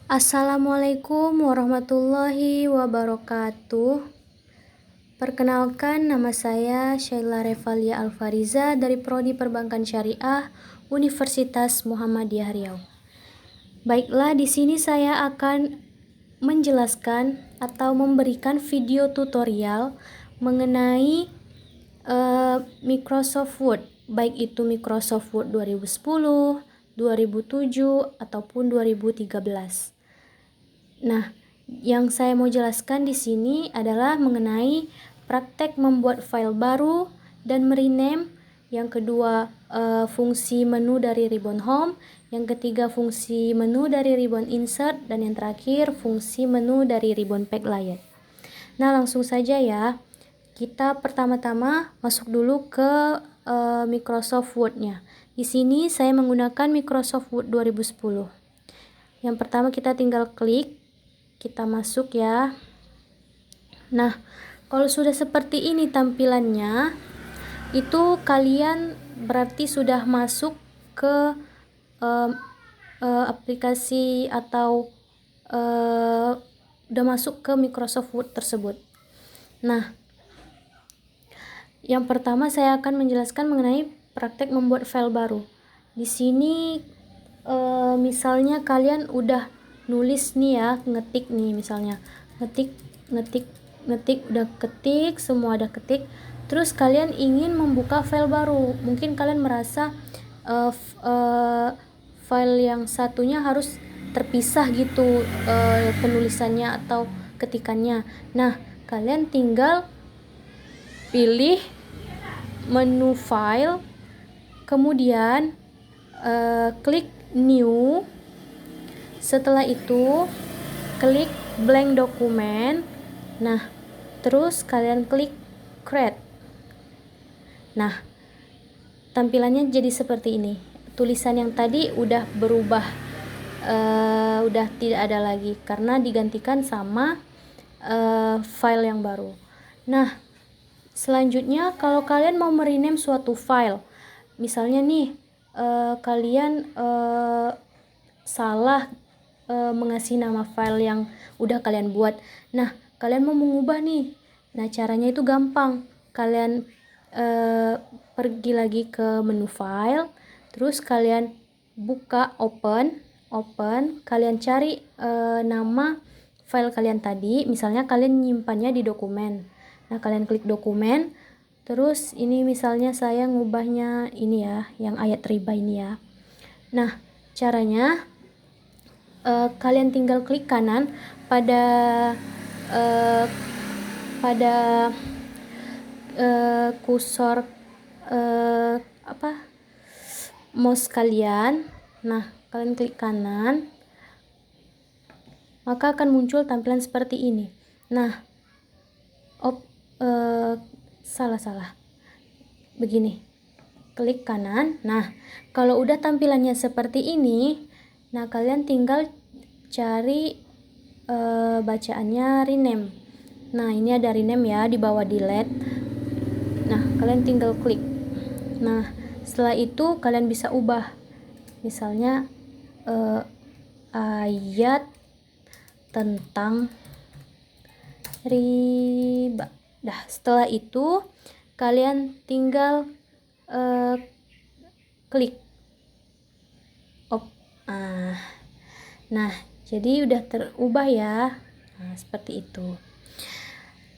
Assalamualaikum warahmatullahi wabarakatuh. Perkenalkan, nama saya Syaila Revalia Alfariza dari Prodi Perbankan Syariah Universitas Muhammadiyah Riau. Baiklah, di sini saya akan menjelaskan atau memberikan video tutorial mengenai Microsoft Word, baik itu Microsoft Word 2010, 2007 ataupun 2013. Nah, yang saya mau jelaskan di sini adalah mengenai praktek membuat file baru dan merename. Yang kedua, fungsi menu dari ribbon home. Yang ketiga, fungsi menu dari ribbon insert. Dan yang terakhir, fungsi menu dari ribbon backlight. Nah, langsung saja ya. Kita pertama-tama masuk dulu ke Microsoft Word-nya. Di sini saya menggunakan Microsoft Word 2010. Yang pertama kita tinggal klik, kita masuk ya. Nah, kalau sudah seperti ini tampilannya, itu kalian berarti sudah masuk ke aplikasi atau udah masuk ke Microsoft Word tersebut. Nah, yang pertama saya akan menjelaskan mengenai praktek membuat file baru. Di sini misalnya kalian udah nulis nih ya, ngetik nih misalnya. Ngetik, udah ketik, semua udah ketik. Terus kalian ingin membuka file baru. Mungkin kalian merasa file yang satunya harus terpisah gitu penulisannya atau ketikannya. Nah, kalian tinggal pilih menu file, kemudian klik new. Setelah itu klik blank dokumen. Nah, terus kalian klik create. Nah, tampilannya jadi seperti ini. Tulisan yang tadi udah berubah, udah tidak ada lagi karena digantikan sama file yang baru. Nah, selanjutnya kalau kalian mau merename suatu file, misalnya nih kalian salah mengasih nama file yang udah kalian buat. Nah, kalian mau mengubah nih. Nah, caranya itu gampang. Kalian pergi lagi ke menu file, terus kalian buka open, kalian cari nama file kalian tadi. Misalnya kalian nyimpannya di dokumen. Nah, kalian klik dokumen, terus ini misalnya saya ngubahnya ini ya, yang ayat riba ini ya. Nah, caranya kalian tinggal klik kanan pada kursor mouse kalian. Nah, kalian klik kanan, maka akan muncul tampilan seperti ini. Nah, salah begini, klik kanan. Nah, kalau udah tampilannya seperti ini, nah kalian tinggal cari bacaannya rename. Nah, ini ada rename ya di bawah delete. Nah, kalian tinggal klik. Nah, setelah itu kalian bisa ubah, misalnya ayat tentang riba. Dah, setelah itu kalian tinggal klik nah, jadi udah terubah ya. Nah, seperti itu.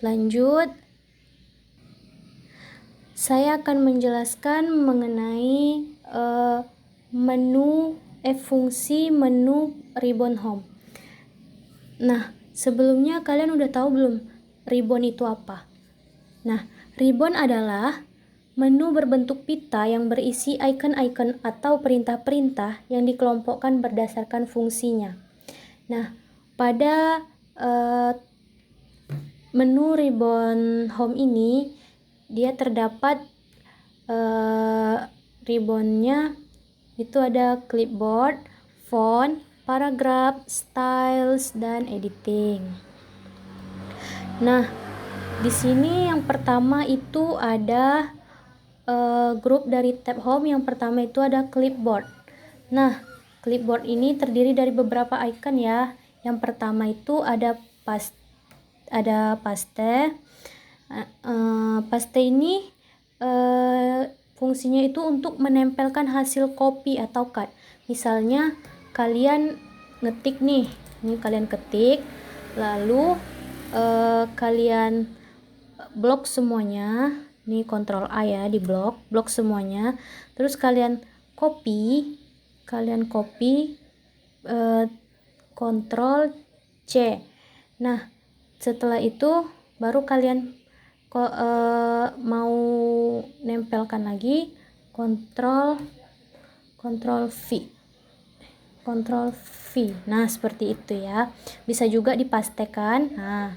Lanjut, saya akan menjelaskan mengenai fungsi menu ribbon home. Nah, sebelumnya kalian udah tahu belum ribbon itu apa? Nah, ribbon adalah menu berbentuk pita yang berisi icon-icon atau perintah-perintah yang dikelompokkan berdasarkan fungsinya. Nah, pada menu ribbon home ini dia terdapat ribbonnya itu ada clipboard, font, paragraph, styles, dan editing. Nah, di sini yang pertama itu ada grup dari tab home. Yang pertama itu ada clipboard. Nah, Clipboard ini terdiri dari beberapa icon ya. Yang pertama itu ada paste. Paste ini fungsinya itu untuk menempelkan hasil copy atau cut. Misalnya kalian ngetik nih, ini kalian ketik, lalu kalian blok semuanya, nih Ctrl A ya, di blok semuanya, terus kalian copy Ctrl C. Nah, setelah itu baru kalian mau nempelkan lagi, Ctrl V. Nah, seperti itu ya. Bisa juga dipastekan. Nah,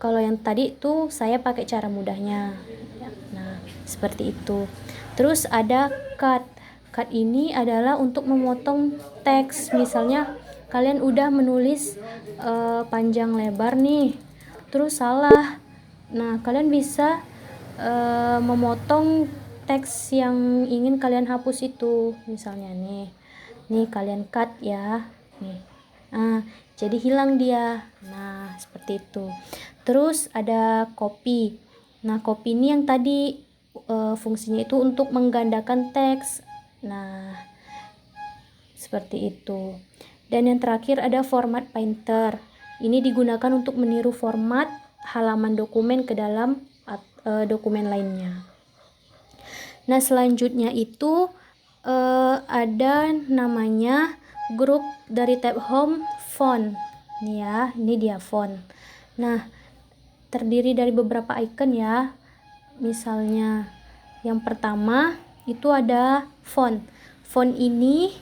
kalau yang tadi tuh saya pakai cara mudahnya. Nah, seperti itu. Terus ada cut. Cut ini adalah untuk memotong teks. Misalnya kalian udah menulis panjang lebar nih, terus salah. Nah, kalian bisa memotong teks yang ingin kalian hapus itu. Misalnya nih kalian cut ya, nih. Nah, jadi hilang dia. Nah, seperti itu. Terus ada copy. Nah, copy ini yang tadi fungsinya itu untuk menggandakan teks. Nah, seperti itu. Dan yang terakhir ada format painter. Ini digunakan untuk meniru format halaman dokumen ke dalam dokumen lainnya. Nah, selanjutnya itu ada namanya grup dari tab home font. Nih ya, ini dia font. Nah, terdiri dari beberapa icon ya. Misalnya yang pertama itu ada font. Font ini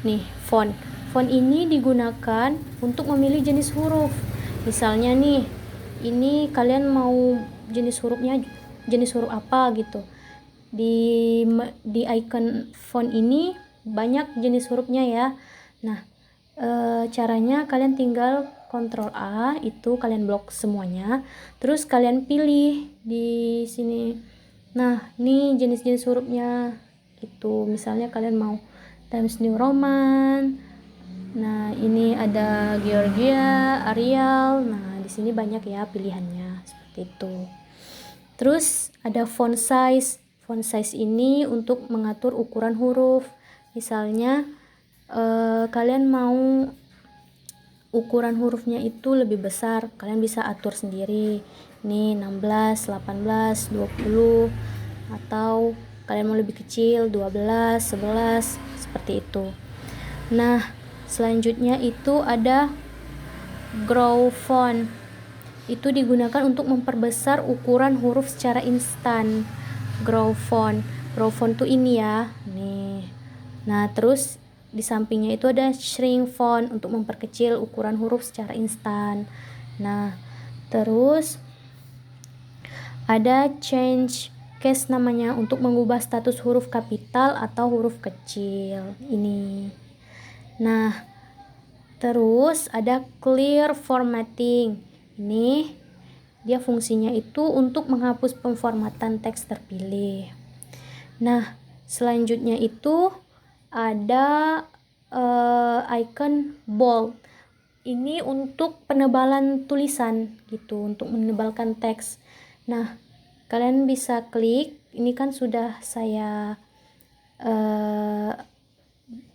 nih, font ini digunakan untuk memilih jenis huruf. Misalnya nih, ini kalian mau jenis huruf apa gitu. Di icon font ini banyak jenis hurufnya ya. Nah, caranya kalian tinggal Ctrl A, itu kalian blok semuanya, terus kalian pilih di sini. Nah, ini jenis-jenis hurufnya gitu. Misalnya kalian mau Times New Roman. Nah, ini ada Georgia, Arial. Nah, di sini banyak ya pilihannya seperti itu. Terus ada font size. Font size ini untuk mengatur ukuran huruf. Misalnya kalian mau ukuran hurufnya itu lebih besar, kalian bisa atur sendiri. Ini 16, 18, 20, atau kalian mau lebih kecil 12, 11, seperti itu. Nah, selanjutnya itu ada grow font. Itu digunakan untuk memperbesar ukuran huruf secara instan. Grow font tuh ini ya, nih. Nah, terus di sampingnya itu ada shrink font untuk memperkecil ukuran huruf secara instan. Nah, terus ada change case namanya, untuk mengubah status huruf kapital atau huruf kecil ini. Nah, terus ada clear formatting. Ini dia fungsinya itu untuk menghapus pemformatan teks terpilih. Nah, selanjutnya itu ada icon bold. Ini untuk penebalan tulisan gitu, untuk menebalkan teks. Nah, kalian bisa klik. Ini kan sudah saya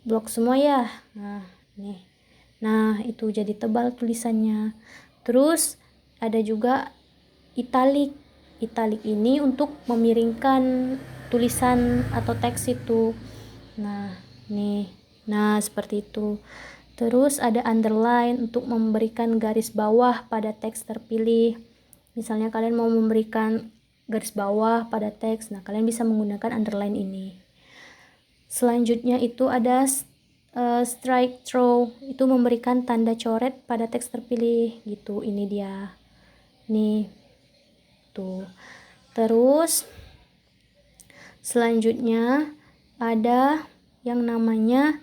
blok semua ya. Nah, nih. Nah, itu jadi tebal tulisannya. Terus ada juga italic. Italic ini untuk memiringkan tulisan atau teks itu. Nah, nih. Nah, seperti itu. Terus ada underline untuk memberikan garis bawah pada teks terpilih. Misalnya kalian mau memberikan garis bawah pada teks, nah kalian bisa menggunakan underline ini. Selanjutnya itu ada strike through, itu memberikan tanda coret pada teks terpilih gitu. Ini dia. Nih. Tuh. Terus selanjutnya ada yang namanya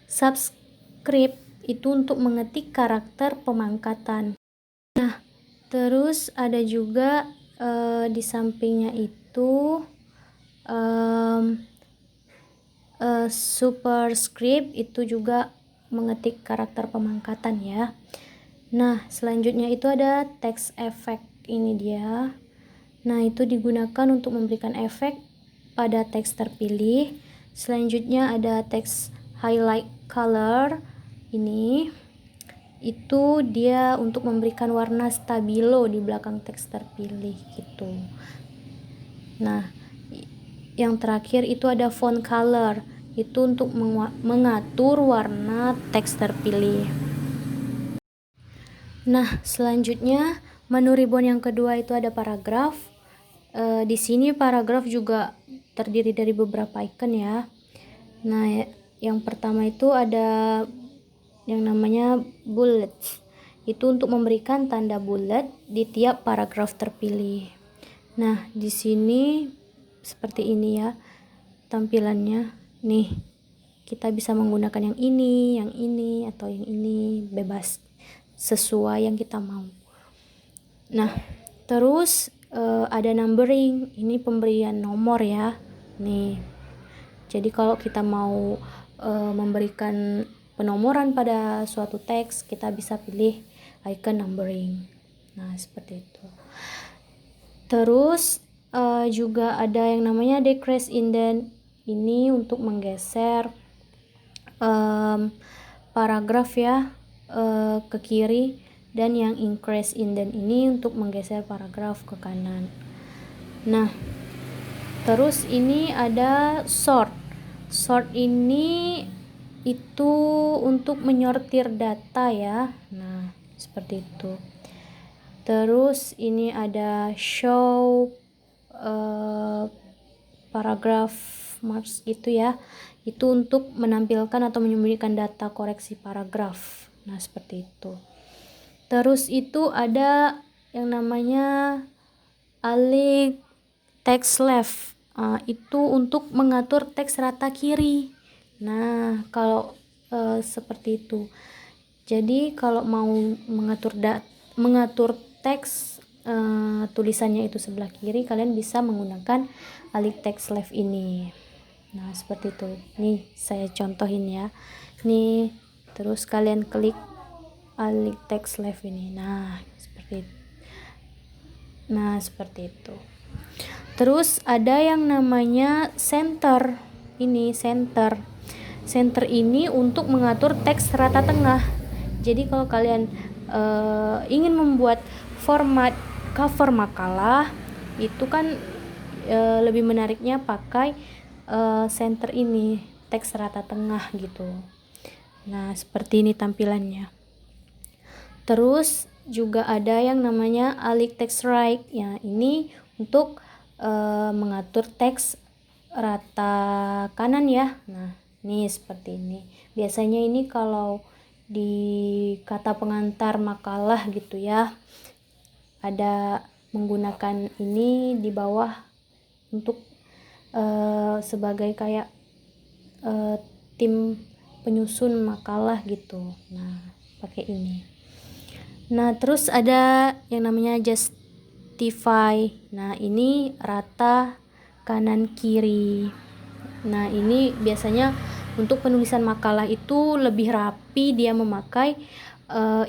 subscript, itu untuk mengetik karakter pemangkatan. Nah, terus ada juga di sampingnya itu Superscript itu juga mengetik karakter pemangkatan ya. Nah, selanjutnya itu ada text effect, ini dia. Nah, itu digunakan untuk memberikan efek pada teks terpilih. Selanjutnya ada text highlight color, ini itu dia untuk memberikan warna stabilo di belakang teks terpilih gitu. Nah, yang terakhir itu ada font color, itu untuk mengatur warna teks terpilih. Nah, selanjutnya menu ribbon yang kedua itu ada paragraf. Di sini paragraf juga terdiri dari beberapa icon ya. Nah, yang pertama itu ada yang namanya bullet. Itu untuk memberikan tanda bullet di tiap paragraf terpilih. Nah, di sini seperti ini ya tampilannya. Nih, kita bisa menggunakan yang ini, atau yang ini, bebas sesuai yang kita mau. Nah, terus ada numbering, ini pemberian nomor ya. Nih, jadi kalau kita mau memberikan penomoran pada suatu teks, kita bisa pilih icon numbering. Nah, seperti itu. Terus juga ada yang namanya decrease indent, ini untuk menggeser paragraf ya ke kiri, dan yang increase indent ini untuk menggeser paragraf ke kanan. Nah, terus ini ada sort. Sort ini itu untuk menyortir data ya. Nah, seperti itu. Terus ini ada show paragraph marks gitu ya. Itu untuk menampilkan atau menyembunyikan data koreksi paragraf. Nah, seperti itu. Terus itu ada yang namanya alik text left. Itu untuk mengatur teks rata kiri. Nah, kalau seperti itu. Jadi kalau mau mengatur teks tulisannya itu sebelah kiri, kalian bisa menggunakan alik text left ini. Nah, seperti itu. Nih, saya contohin ya. Nih, terus kalian klik alik text left ini. Nah, seperti itu. Terus ada yang namanya center. Ini center. Center ini untuk mengatur teks rata tengah. Jadi kalau kalian ingin membuat format cover makalah, itu kan lebih menariknya pakai center ini, teks rata tengah gitu. Nah, seperti ini tampilannya. Terus juga ada yang namanya alik text right. Ya, ini untuk mengatur teks rata kanan ya. Nah, ini seperti ini. Biasanya ini kalau di kata pengantar makalah gitu ya, ada menggunakan ini di bawah untuk sebagai kayak tim penyusun makalah gitu. Nah, pakai ini. Nah, terus ada yang namanya justify. Nah, ini rata kanan kiri. Nah, ini biasanya untuk penulisan makalah itu lebih rapi, dia memakai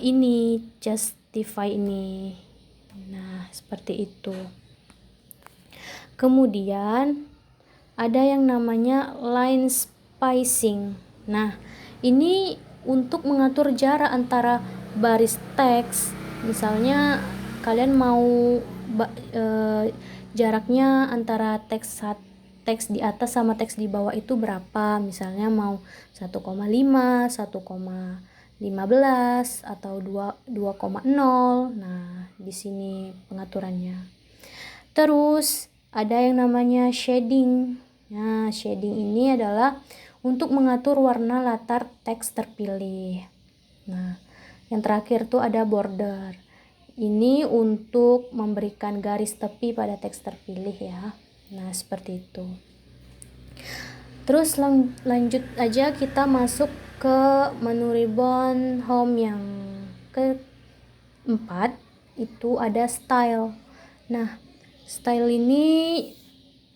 ini justify ini. Nah, seperti itu. Kemudian ada yang namanya line spacing. Nah, ini untuk mengatur jarak antara baris teks. Misalnya kalian mau jaraknya antara teks di atas sama teks di bawah itu berapa, misalnya mau 1,5, 1,15 atau 2,0. Nah, di sini pengaturannya. Terus ada yang namanya shading. Nah, shading ini adalah untuk mengatur warna latar teks terpilih. Nah, yang terakhir tuh ada border. Ini untuk memberikan garis tepi pada teks terpilih ya. Nah, seperti itu. Terus lanjut aja, kita masuk ke menu ribbon home yang keempat, itu ada style. Nah, style ini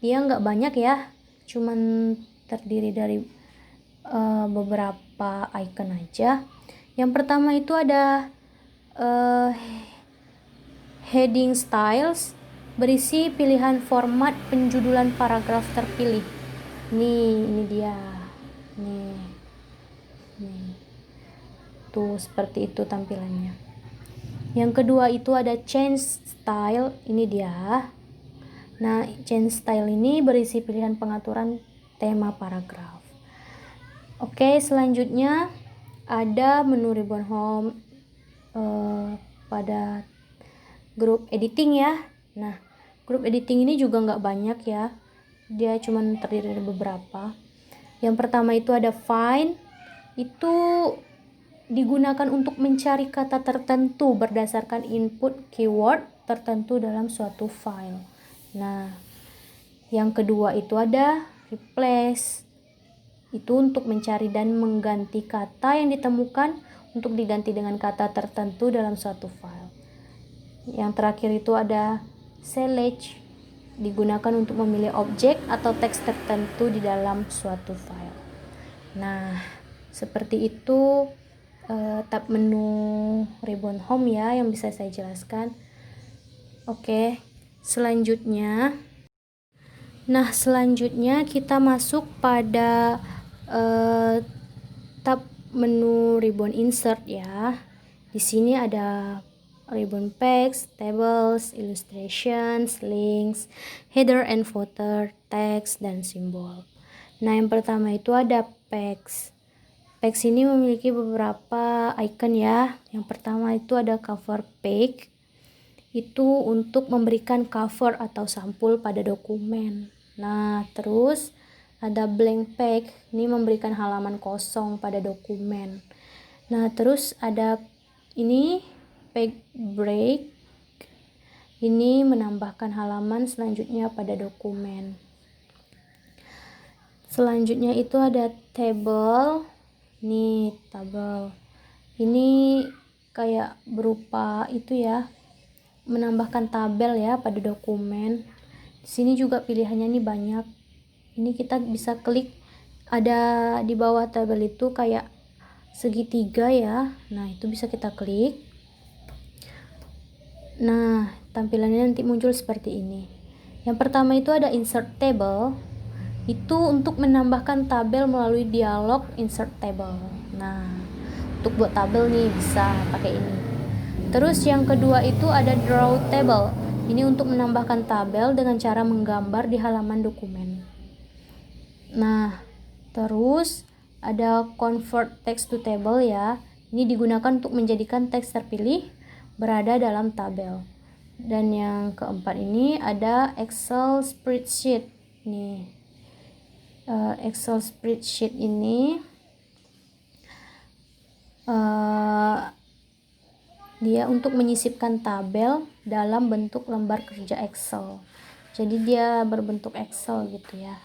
dia nggak banyak ya, cuman terdiri dari beberapa icon aja. Yang pertama itu ada heading styles, berisi pilihan format penjudulan paragraf terpilih. Ini dia. Nih. Tuh seperti itu tampilannya. Yang kedua itu ada change style, ini dia. Nah, change style ini berisi pilihan pengaturan tema paragraf. Oke, selanjutnya ada menu ribbon home pada grup editing ya. Nah, grup editing ini juga nggak banyak ya, dia cuma terdiri dari beberapa. Yang pertama itu ada find, itu digunakan untuk mencari kata tertentu berdasarkan input keyword tertentu dalam suatu file. Nah, yang kedua itu ada replace, itu untuk mencari dan mengganti kata yang ditemukan untuk diganti dengan kata tertentu dalam suatu file. Yang terakhir itu ada select, digunakan untuk memilih objek atau teks tertentu di dalam suatu file. Nah, seperti itu tab menu ribbon home ya yang bisa saya jelaskan. Oke, selanjutnya kita masuk pada tab menu ribbon insert ya. Di sini ada ribbon packs, tables, illustrations, links, header and footer, text, dan simbol. Nah, yang pertama itu ada packs. Packs ini memiliki beberapa icon ya. Yang pertama itu ada cover page, itu untuk memberikan cover atau sampul pada dokumen. Nah, terus ada blank page, ini memberikan halaman kosong pada dokumen. Nah, terus ada ini page break, ini menambahkan halaman selanjutnya pada dokumen. Selanjutnya itu ada table. Nih, tabel. Ini kayak berupa itu ya, menambahkan tabel ya pada dokumen. Di sini juga pilihannya nih banyak. Ini kita bisa klik, ada di bawah tabel itu kayak segitiga ya. Nah, itu bisa kita klik. Nah, tampilannya nanti muncul seperti ini. Yang pertama itu ada insert table, itu untuk menambahkan tabel melalui dialog insert table. Nah, untuk buat tabel nih bisa pakai ini. Terus yang kedua itu ada draw table, ini untuk menambahkan tabel dengan cara menggambar di halaman dokumen. Nah, terus ada convert text to table ya, ini digunakan untuk menjadikan teks terpilih berada dalam tabel. Dan yang keempat ini ada Excel spreadsheet. Nih, Excel spreadsheet ini dia untuk menyisipkan tabel dalam bentuk lembar kerja Excel. Jadi dia berbentuk Excel gitu ya.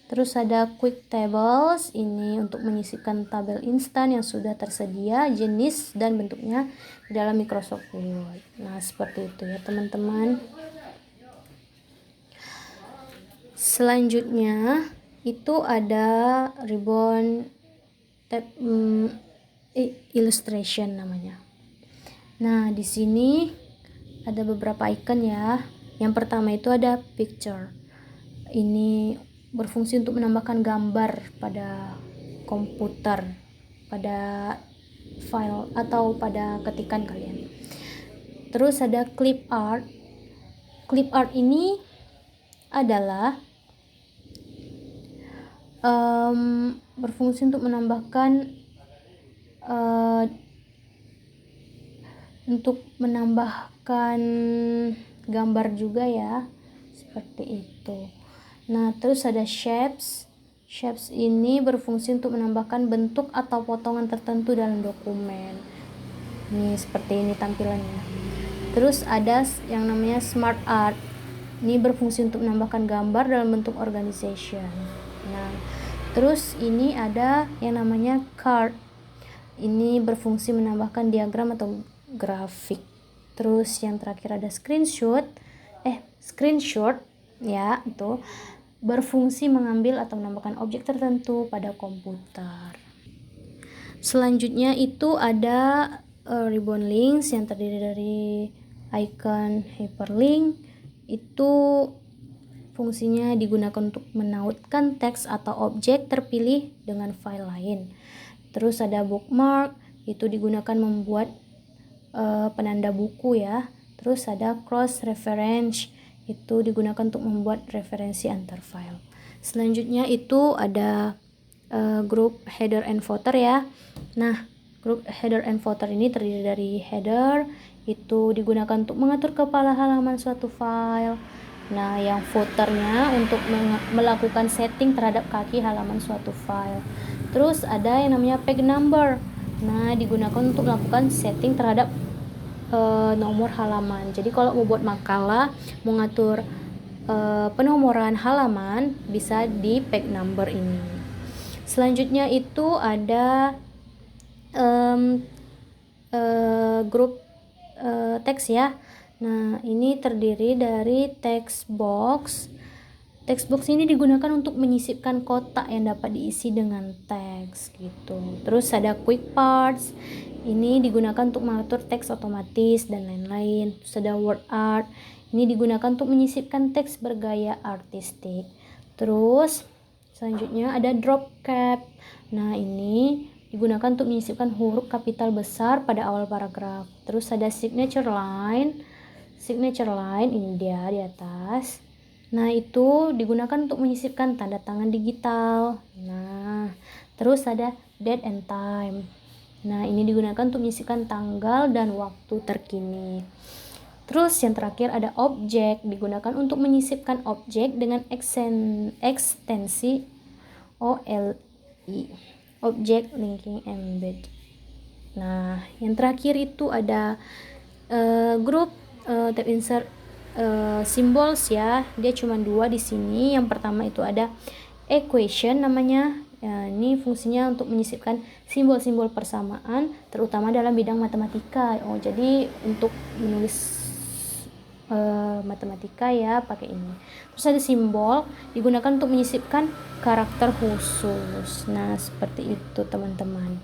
Terus ada quick tables, ini untuk menyisipkan tabel instan yang sudah tersedia, jenis dan bentuknya di dalam Microsoft Word. Nah, seperti itu ya teman-teman. Selanjutnya itu ada ribbon tab illustration namanya. Nah, di sini ada beberapa icon ya. Yang pertama itu ada picture. Ini berfungsi untuk menambahkan gambar pada komputer, pada file atau pada ketikan kalian. Terus ada clip art. Clip art ini adalah berfungsi untuk menambahkan gambar juga ya, seperti itu. Nah, terus ada shapes. Shapes ini berfungsi untuk menambahkan bentuk atau potongan tertentu dalam dokumen. Nih, seperti ini tampilannya. Terus ada yang namanya smart art. Ini berfungsi untuk menambahkan gambar dalam bentuk organization. Nah, terus ini ada yang namanya card. Ini berfungsi menambahkan diagram atau grafik. Terus yang terakhir ada screenshot ya, itu berfungsi mengambil atau menambahkan objek tertentu pada komputer. Selanjutnya itu ada ribbon links yang terdiri dari icon hyperlink. Itu fungsinya digunakan untuk menautkan teks atau objek terpilih dengan file lain. Terus ada bookmark, itu digunakan membuat penanda buku ya. Terus ada cross reference, itu digunakan untuk membuat referensi antar file. Selanjutnya itu ada group header and footer ya. Nah, group header and footer ini terdiri dari header, itu digunakan untuk mengatur kepala halaman suatu file. Nah, yang footernya untuk melakukan setting terhadap kaki halaman suatu file. Terus ada yang namanya page number. Nah, digunakan untuk melakukan setting terhadap nomor halaman. Jadi kalau mau buat makalah, mengatur penomoran halaman, bisa di page number ini. Selanjutnya itu ada grup teks ya. Nah, ini terdiri dari text box. Text box ini digunakan untuk menyisipkan kotak yang dapat diisi dengan teks gitu. Terus ada quick parts. Ini digunakan untuk mengatur teks otomatis dan lain-lain. Terus ada word art. Ini digunakan untuk menyisipkan teks bergaya artistik. Terus selanjutnya ada drop cap. Nah, ini digunakan untuk menyisipkan huruf kapital besar pada awal paragraf. Terus ada signature line. Signature line ini dia di atas. Nah, itu digunakan untuk menyisipkan tanda tangan digital. Nah, terus ada date and time. Nah, ini digunakan untuk menyisipkan tanggal dan waktu terkini. Terus yang terakhir ada objek, digunakan untuk menyisipkan objek dengan ekstensi OLI, Object Linking Embed. Nah, yang terakhir itu ada grup tab insert symbols ya. Dia cuma 2 di sini. Yang pertama itu ada equation namanya. Ya, ini fungsinya untuk menyisipkan simbol-simbol persamaan, terutama dalam bidang matematika. Jadi untuk menulis matematika ya pakai ini. Terus ada simbol, digunakan untuk menyisipkan karakter khusus. Nah, seperti itu teman-teman.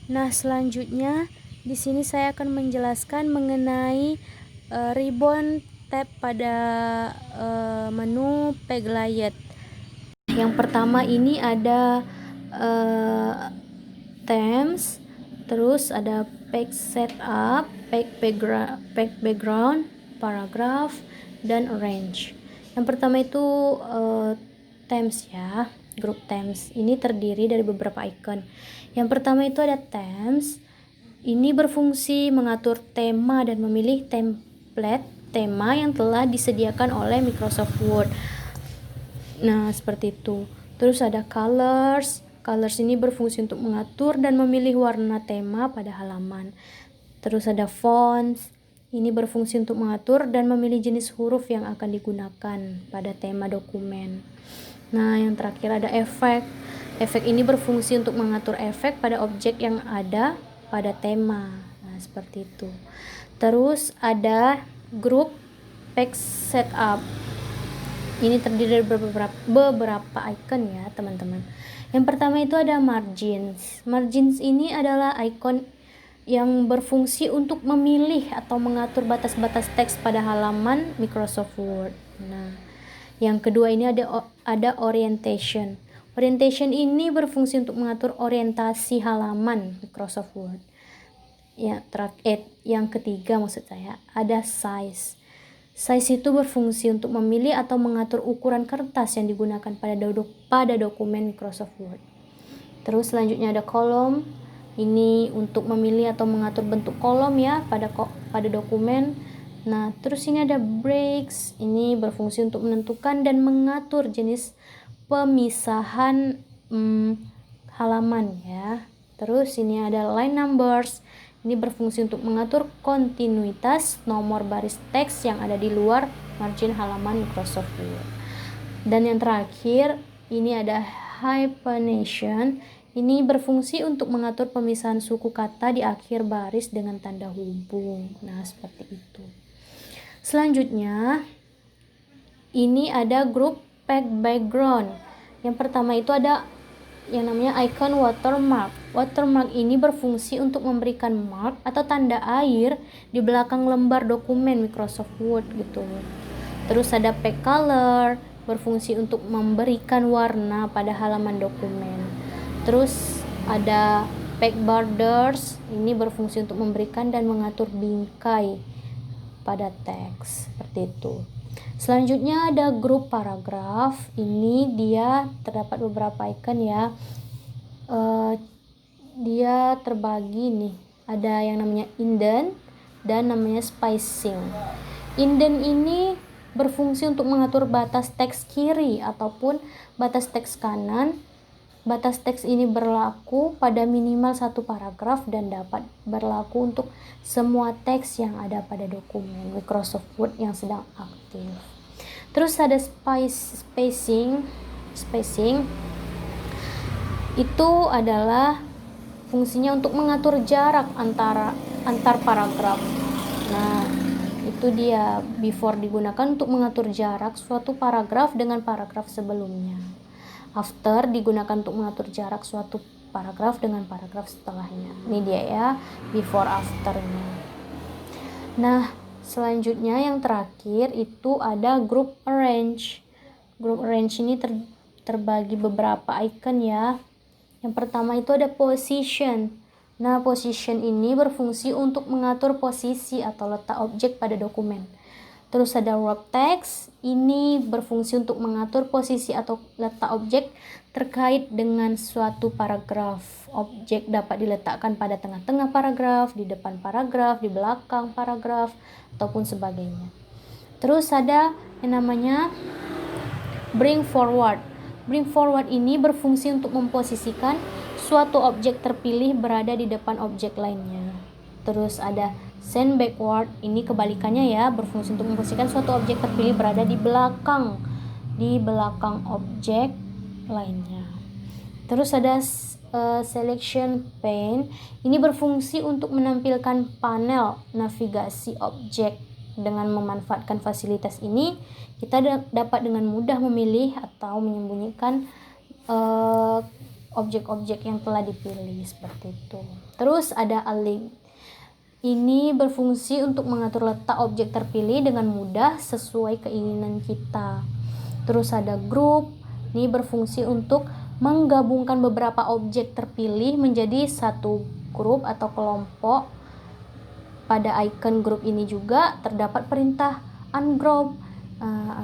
Nah, selanjutnya di sini saya akan menjelaskan mengenai ribbon tab pada menu page layout. Yang pertama ini ada themes, terus ada page setup, page background, paragraph, dan arrange. Yang pertama itu themes ya, grup themes. Ini terdiri dari beberapa icon. Yang pertama itu ada themes. Ini berfungsi mengatur tema dan memilih template tema yang telah disediakan oleh Microsoft Word. Nah, seperti itu. Terus ada colors. Colors ini berfungsi untuk mengatur dan memilih warna tema pada halaman. Terus ada fonts. Ini berfungsi untuk mengatur dan memilih jenis huruf yang akan digunakan pada tema dokumen. Nah, yang terakhir ada efek. Efek ini berfungsi untuk mengatur efek pada objek yang ada pada tema. Nah, seperti itu. Terus ada grup page setup. Ini terdiri dari beberapa icon ya, teman-teman. Yang pertama itu ada margins. Margins ini adalah icon yang berfungsi untuk memilih atau mengatur batas-batas teks pada halaman Microsoft Word. Nah, yang kedua ini ada orientation. Orientation ini berfungsi untuk mengatur orientasi halaman Microsoft Word. Ya, yang ketiga maksud saya ada size. Size itu berfungsi untuk memilih atau mengatur ukuran kertas yang digunakan pada dokumen Microsoft Word. Terus selanjutnya ada column. Ini untuk memilih atau mengatur bentuk kolom ya pada dokumen. Nah, terus ini ada breaks. Ini berfungsi untuk menentukan dan mengatur jenis pemisahan halaman ya. Terus ini ada line numbers. Ini berfungsi untuk mengatur kontinuitas nomor baris teks yang ada di luar margin halaman Microsoft Word. Dan yang terakhir, ini ada hyphenation. Ini berfungsi untuk mengatur pemisahan suku kata di akhir baris dengan tanda hubung. Nah, seperti itu. Selanjutnya, ini ada grup pack background. Yang pertama itu ada yang namanya icon watermark. Watermark ini berfungsi untuk memberikan mark atau tanda air di belakang lembar dokumen Microsoft Word gitu. Terus ada pack color, berfungsi untuk memberikan warna pada halaman dokumen. Terus ada pack borders, ini berfungsi untuk memberikan dan mengatur bingkai pada teks, seperti itu. Selanjutnya ada grup paragraf. Ini dia terdapat beberapa icon ya. Dia terbagi nih. Ada yang namanya indent dan namanya spacing. Indent ini berfungsi untuk mengatur batas teks kiri ataupun batas teks kanan. Batas teks ini berlaku pada minimal satu paragraf dan dapat berlaku untuk semua teks yang ada pada dokumen Microsoft Word yang sedang aktif. Terus ada spacing itu adalah fungsinya untuk mengatur jarak antar paragraf. Nah, itu dia before digunakan untuk mengatur jarak suatu paragraf dengan paragraf sebelumnya. After digunakan untuk mengatur jarak suatu paragraf dengan paragraf setelahnya. Ini dia ya, before afternya. Nah, selanjutnya yang terakhir itu ada group arrange. Group arrange ini terbagi beberapa icon ya. Yang pertama itu ada position. Nah, position ini berfungsi untuk mengatur posisi atau letak objek pada dokumen. Terus ada wrap text, ini berfungsi untuk mengatur posisi atau letak objek terkait dengan suatu paragraf. Objek dapat diletakkan pada tengah-tengah paragraf, di depan paragraf, di belakang paragraf, ataupun sebagainya. Terus ada yang namanya bring forward. Bring forward ini berfungsi untuk memposisikan suatu objek terpilih berada di depan objek lainnya. Terus ada send backward, ini kebalikannya ya, berfungsi untuk memposisikan suatu objek terpilih berada di belakang objek lainnya. Terus ada selection pane, ini berfungsi untuk menampilkan panel navigasi objek. Dengan memanfaatkan fasilitas ini, kita dapat dengan mudah memilih atau menyembunyikan objek-objek yang telah dipilih seperti itu. Terus ada align. Ini berfungsi untuk mengatur letak objek terpilih dengan mudah sesuai keinginan kita. Terus ada group. Ini berfungsi untuk menggabungkan beberapa objek terpilih menjadi satu grup atau kelompok. Pada icon group ini juga terdapat perintah ungroup.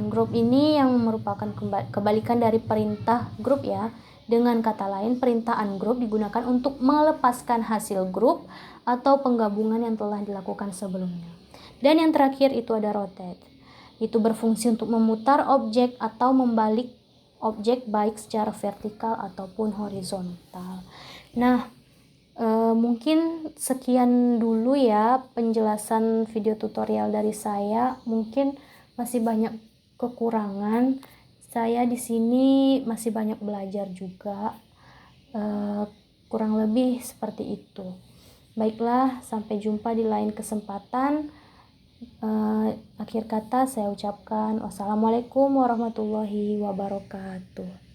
Ungroup ini yang merupakan kebalikan dari perintah group ya. Dengan kata lain, perintah ungroup digunakan untuk melepaskan hasil grup atau penggabungan yang telah dilakukan sebelumnya. Dan yang terakhir itu ada rotate. Itu berfungsi untuk memutar objek atau membalik objek baik secara vertikal ataupun horizontal. Nah, mungkin sekian dulu ya penjelasan video tutorial dari saya. Mungkin masih banyak kekurangan. Saya di sini masih banyak belajar juga. Kurang lebih seperti itu. Baiklah, sampai jumpa di lain kesempatan. Akhir kata saya ucapkan wassalamualaikum warahmatullahi wabarakatuh.